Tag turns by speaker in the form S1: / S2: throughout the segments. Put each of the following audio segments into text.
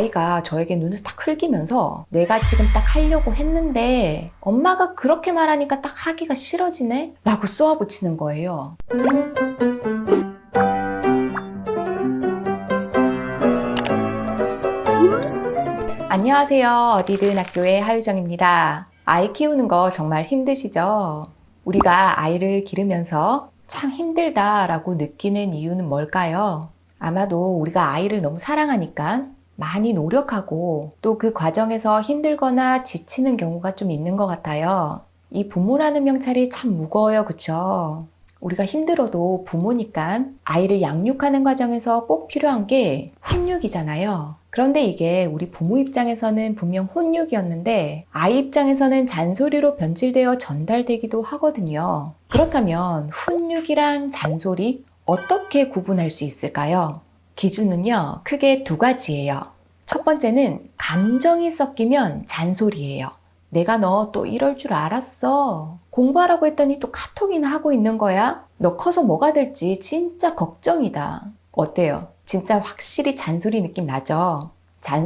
S1: 아이가 저에게 눈을 탁 흘기면서 내가 지금 딱 하려고 했는데 엄마가 그렇게 말하니까 딱 하기가 싫어지네? 라고 쏘아붙이는 거예요. 안녕하세요. 어디든 학교의 하유정입니다. 아이 키우는 거 정말 힘드시죠? 우리가 아이를 기르면서 참 힘들다라고 느끼는 이유는 뭘까요? 아마도 우리가 아이를 너무 사랑하니까 많이 노력하고 또 그 과정에서 힘들거나 지치는 경우가 좀 있는 것 같아요. 이 부모라는 명찰이 참 무거워요, 그쵸? 우리가 힘들어도 부모니까 아이를 양육하는 과정에서 꼭 필요한 게 훈육이잖아요. 그런데 이게 우리 부모 입장에서는 분명 훈육이었는데 아이 입장에서는 잔소리로 변질되어 전달되기도 하거든요. 그렇다면 훈육이랑 잔소리 어떻게 구분할 수 있을까요? 기준은요, 크게 두 가지예요. 첫 번째는 감정이 섞이면 잔소리예요. 내가 너 또 이럴 줄 알았어. 공부하라고 했더니 또 카톡이나 하고 있는 거야? 너 커서 뭐가 될지 진짜 걱정이다. 어때요? 진짜 확실히 잔소리 느낌 나죠?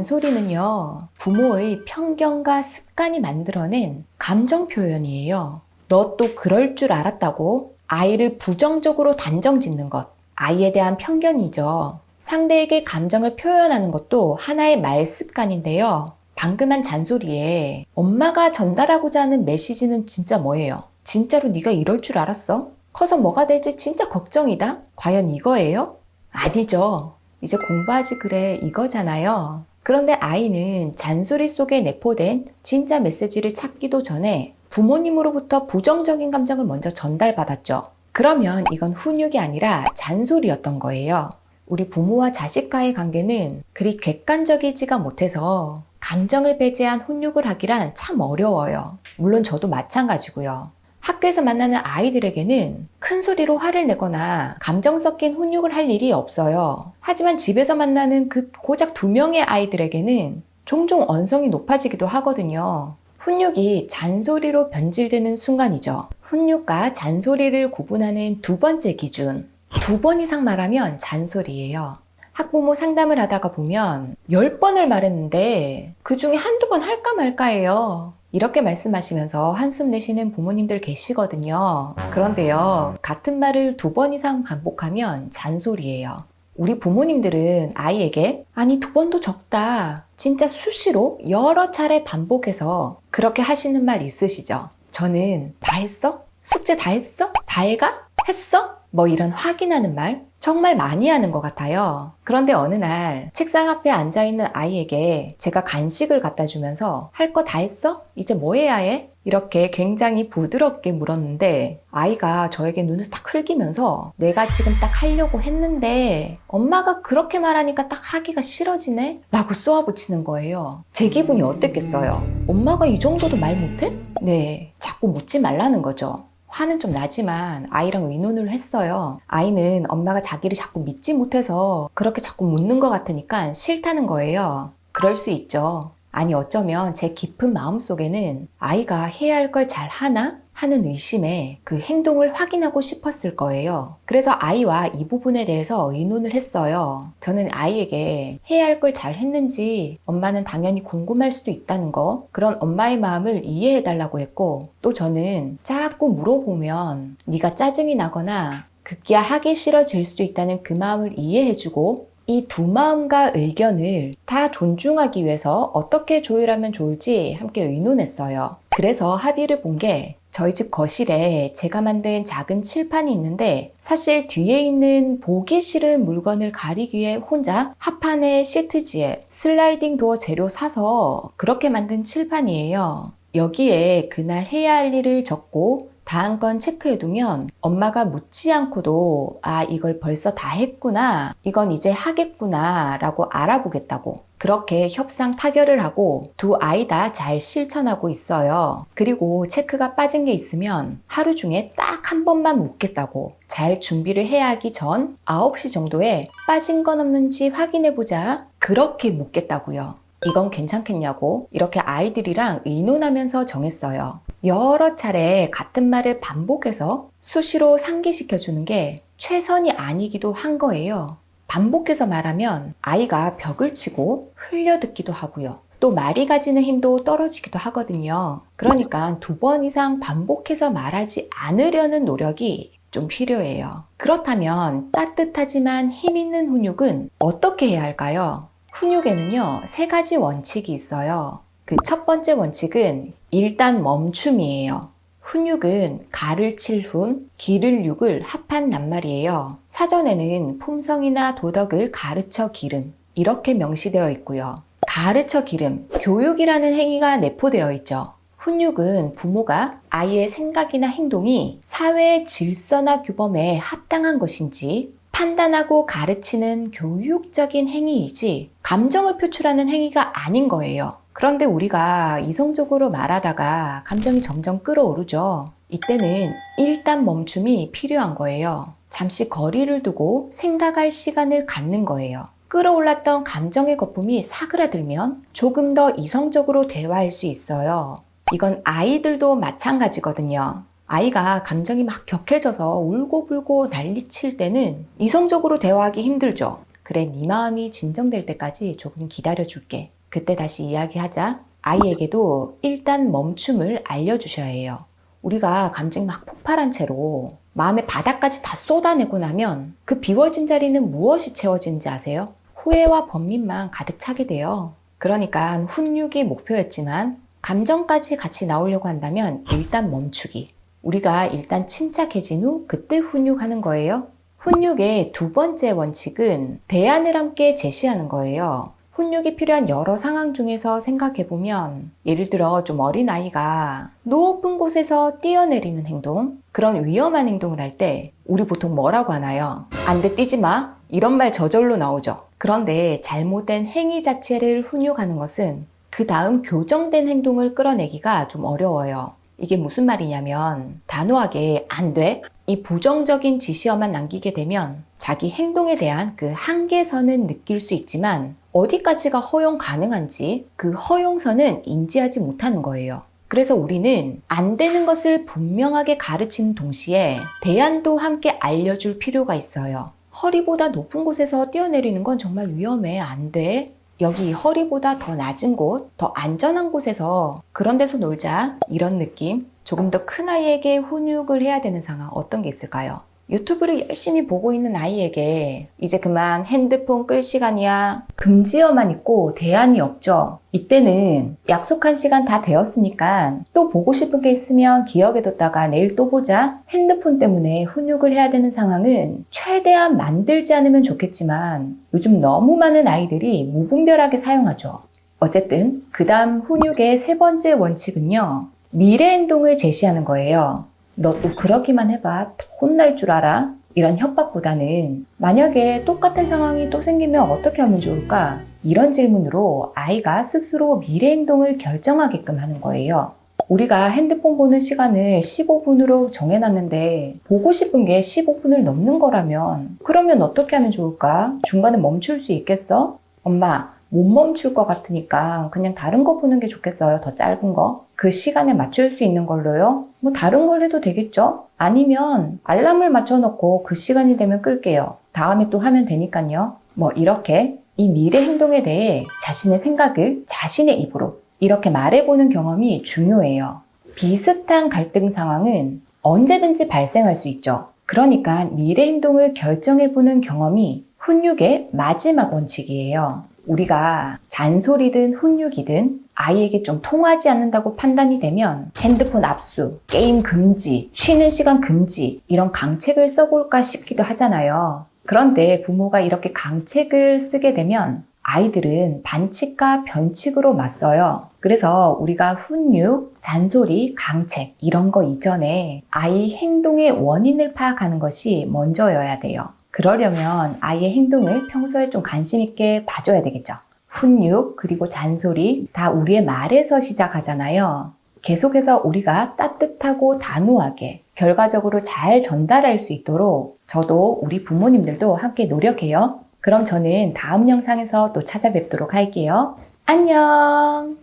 S1: 잔소리는요, 부모의 편견과 습관이 만들어낸 감정 표현이에요. 너 또 그럴 줄 알았다고 아이를 부정적으로 단정 짓는 것. 아이에 대한 편견이죠. 상대에게 감정을 표현하는 것도 하나의 말 습관인데요. 방금 한 잔소리에 엄마가 전달하고자 하는 메시지는 진짜 뭐예요? 진짜로 네가 이럴 줄 알았어? 커서 뭐가 될지 진짜 걱정이다? 과연 이거예요? 아니죠. 이제 공부하지 그래 이거잖아요. 그런데 아이는 잔소리 속에 내포된 진짜 메시지를 찾기도 전에 부모님으로부터 부정적인 감정을 먼저 전달받았죠. 그러면 이건 훈육이 아니라 잔소리였던 거예요. 우리 부모와 자식과의 관계는 그리 객관적이지가 못해서 감정을 배제한 훈육을 하기란 참 어려워요. 물론 저도 마찬가지고요. 학교에서 만나는 아이들에게는 큰 소리로 화를 내거나 감정 섞인 훈육을 할 일이 없어요. 하지만 집에서 만나는 그 고작 2명의 아이들에게는 종종 언성이 높아지기도 하거든요. 훈육이 잔소리로 변질되는 순간이죠. 훈육과 잔소리를 구분하는 두 번째 기준. 2번 이상 말하면 잔소리예요. 학부모 상담을 하다가 보면 10번을 말했는데 그 중에 한두 번 할까 말까예요. 이렇게 말씀하시면서 한숨 내쉬는 부모님들 계시거든요. 그런데요, 같은 말을 2번 이상 반복하면 잔소리예요. 우리 부모님들은 아이에게 아니 2번도 적다. 진짜 수시로 여러 차례 반복해서 그렇게 하시는 말 있으시죠? 저는 다 했어? 숙제 다 했어? 다 해가? 했어? 뭐 이런 확인하는 말 정말 많이 하는 것 같아요. 그런데 어느 날 책상 앞에 앉아있는 아이에게 제가 간식을 갖다 주면서 할 거 다 했어? 이제 뭐 해야 해? 이렇게 굉장히 부드럽게 물었는데 아이가 저에게 눈을 탁 흘기면서 내가 지금 딱 하려고 했는데 엄마가 그렇게 말하니까 딱 하기가 싫어지네? 라고 쏘아붙이는 거예요. 제 기분이 어땠겠어요? 엄마가 이 정도도 말 못해? 네, 자꾸 묻지 말라는 거죠. 화는 좀 나지만 아이랑 의논을 했어요. 아이는 엄마가 자기를 자꾸 믿지 못해서 그렇게 자꾸 묻는 것 같으니까 싫다는 거예요. 그럴 수 있죠. 아니 어쩌면 제 깊은 마음속에는 아이가 해야 할 걸 잘 하나? 하는 의심에 그 행동을 확인하고 싶었을 거예요. 그래서 아이와 이 부분에 대해서 의논을 했어요. 저는 아이에게 해야 할 걸 잘 했는지 엄마는 당연히 궁금할 수도 있다는 거, 그런 엄마의 마음을 이해해달라고 했고, 또 저는 자꾸 물어보면 네가 짜증이 나거나 급기야 하기 싫어질 수도 있다는 그 마음을 이해해주고 이 두 마음과 의견을 다 존중하기 위해서 어떻게 조율하면 좋을지 함께 의논했어요. 그래서 합의를 본 게 저희 집 거실에 제가 만든 작은 칠판이 있는데 사실 뒤에 있는 보기 싫은 물건을 가리기 위해 혼자 합판에 시트지에 슬라이딩 도어 재료 사서 그렇게 만든 칠판이에요. 여기에 그날 해야 할 일을 적고 다음 건 체크해두면 엄마가 묻지 않고도 아 이걸 벌써 다 했구나, 이건 이제 하겠구나 라고 알아보겠다고 그렇게 협상 타결을 하고 두 아이 다 잘 실천하고 있어요. 그리고 체크가 빠진 게 있으면 하루 중에 딱 한 번만 묻겠다고 잘 준비를 해야 하기 전 9시 정도에 빠진 건 없는지 확인해보자 그렇게 묻겠다고요. 이건 괜찮겠냐고 이렇게 아이들이랑 의논하면서 정했어요. 여러 차례 같은 말을 반복해서 수시로 상기시켜주는 게 최선이 아니기도 한 거예요. 반복해서 말하면 아이가 벽을 치고 흘려듣기도 하고요. 또 말이 가지는 힘도 떨어지기도 하거든요. 그러니까 2번 이상 반복해서 말하지 않으려는 노력이 좀 필요해요. 그렇다면 따뜻하지만 힘 있는 훈육은 어떻게 해야 할까요? 훈육에는요, 3가지 원칙이 있어요. 그 첫 번째 원칙은 일단 멈춤이에요. 훈육은 가를 칠 훈, 기를 육을 합한 낱말이에요. 사전에는 품성이나 도덕을 가르쳐 기름, 이렇게 명시되어 있고요. 가르쳐 기름, 교육이라는 행위가 내포되어 있죠. 훈육은 부모가 아이의 생각이나 행동이 사회의 질서나 규범에 합당한 것인지 판단하고 가르치는 교육적인 행위이지 감정을 표출하는 행위가 아닌 거예요. 그런데 우리가 이성적으로 말하다가 감정이 점점 끌어오르죠. 이때는 일단 멈춤이 필요한 거예요. 잠시 거리를 두고 생각할 시간을 갖는 거예요. 끌어올랐던 감정의 거품이 사그라들면 조금 더 이성적으로 대화할 수 있어요. 이건 아이들도 마찬가지거든요. 아이가 감정이 막 격해져서 울고불고 난리칠 때는 이성적으로 대화하기 힘들죠. 그래, 네 마음이 진정될 때까지 조금 기다려줄게. 그때 다시 이야기하자. 아이에게도 일단 멈춤을 알려주셔야 해요. 우리가 감정이 막 폭발한 채로 마음의 바닥까지 다 쏟아내고 나면 그 비워진 자리는 무엇이 채워지는지 아세요? 후회와 번민만 가득 차게 돼요. 그러니까 훈육이 목표였지만 감정까지 같이 나오려고 한다면 일단 멈추기. 우리가 일단 침착해진 후 그때 훈육하는 거예요. 훈육의 2번째 원칙은 대안을 함께 제시하는 거예요. 훈육이 필요한 여러 상황 중에서 생각해보면 예를 들어 좀 어린 아이가 높은 곳에서 뛰어내리는 행동, 그런 위험한 행동을 할 때 우리 보통 뭐라고 하나요? 안 돼, 뛰지 마. 이런 말 저절로 나오죠. 그런데 잘못된 행위 자체를 훈육하는 것은 그 다음 교정된 행동을 끌어내기가 좀 어려워요. 이게 무슨 말이냐면 단호하게 안 돼, 이 부정적인 지시어만 남기게 되면 자기 행동에 대한 그 한계선은 느낄 수 있지만 어디까지가 허용 가능한지 그 허용선은 인지하지 못하는 거예요. 그래서 우리는 안 되는 것을 분명하게 가르치는 동시에 대안도 함께 알려줄 필요가 있어요. 허리보다 높은 곳에서 뛰어내리는 건 정말 위험해. 안 돼. 여기 허리보다 더 낮은 곳, 더 안전한 곳에서 그런 데서 놀자. 이런 느낌. 조금 더 큰 아이에게 훈육을 해야 되는 상황 어떤 게 있을까요? 유튜브를 열심히 보고 있는 아이에게 이제 그만 핸드폰 끌 시간이야. 금지어만 있고 대안이 없죠. 이때는 약속한 시간 다 되었으니까 또 보고 싶은 게 있으면 기억해뒀다가 내일 또 보자. 핸드폰 때문에 훈육을 해야 되는 상황은 최대한 만들지 않으면 좋겠지만 요즘 너무 많은 아이들이 무분별하게 사용하죠. 어쨌든 그 다음 훈육의 3번째 원칙은요. 미래 행동을 제시하는 거예요. 너 또 그러기만 해봐. 혼날 줄 알아? 이런 협박보다는 만약에 똑같은 상황이 또 생기면 어떻게 하면 좋을까? 이런 질문으로 아이가 스스로 미래 행동을 결정하게끔 하는 거예요. 우리가 핸드폰 보는 시간을 15분으로 정해놨는데 보고 싶은 게 15분을 넘는 거라면 그러면 어떻게 하면 좋을까? 중간에 멈출 수 있겠어? 엄마, 못 멈출 것 같으니까 그냥 다른 거 보는 게 좋겠어요. 더 짧은 거. 그 시간에 맞출 수 있는 걸로요. 뭐 다른 걸 해도 되겠죠? 아니면 알람을 맞춰놓고 그 시간이 되면 끌게요. 다음에 또 하면 되니까요. 뭐 이렇게 이 미래 행동에 대해 자신의 생각을 자신의 입으로 이렇게 말해보는 경험이 중요해요. 비슷한 갈등 상황은 언제든지 발생할 수 있죠. 그러니까 미래 행동을 결정해보는 경험이 훈육의 마지막 원칙이에요. 우리가 잔소리든 훈육이든 아이에게 좀 통하지 않는다고 판단이 되면 핸드폰 압수, 게임 금지, 쉬는 시간 금지 이런 강책을 써볼까 싶기도 하잖아요. 그런데 부모가 이렇게 강책을 쓰게 되면 아이들은 반칙과 변칙으로 맞서요. 그래서 우리가 훈육, 잔소리, 강책 이런 거 이전에 아이 행동의 원인을 파악하는 것이 먼저여야 돼요. 그러려면 아이의 행동을 평소에 좀 관심 있게 봐줘야 되겠죠. 훈육 그리고 잔소리 다 우리의 말에서 시작하잖아요. 계속해서 우리가 따뜻하고 단호하게 결과적으로 잘 전달할 수 있도록 저도 우리 부모님들도 함께 노력해요. 그럼 저는 다음 영상에서 또 찾아뵙도록 할게요. 안녕!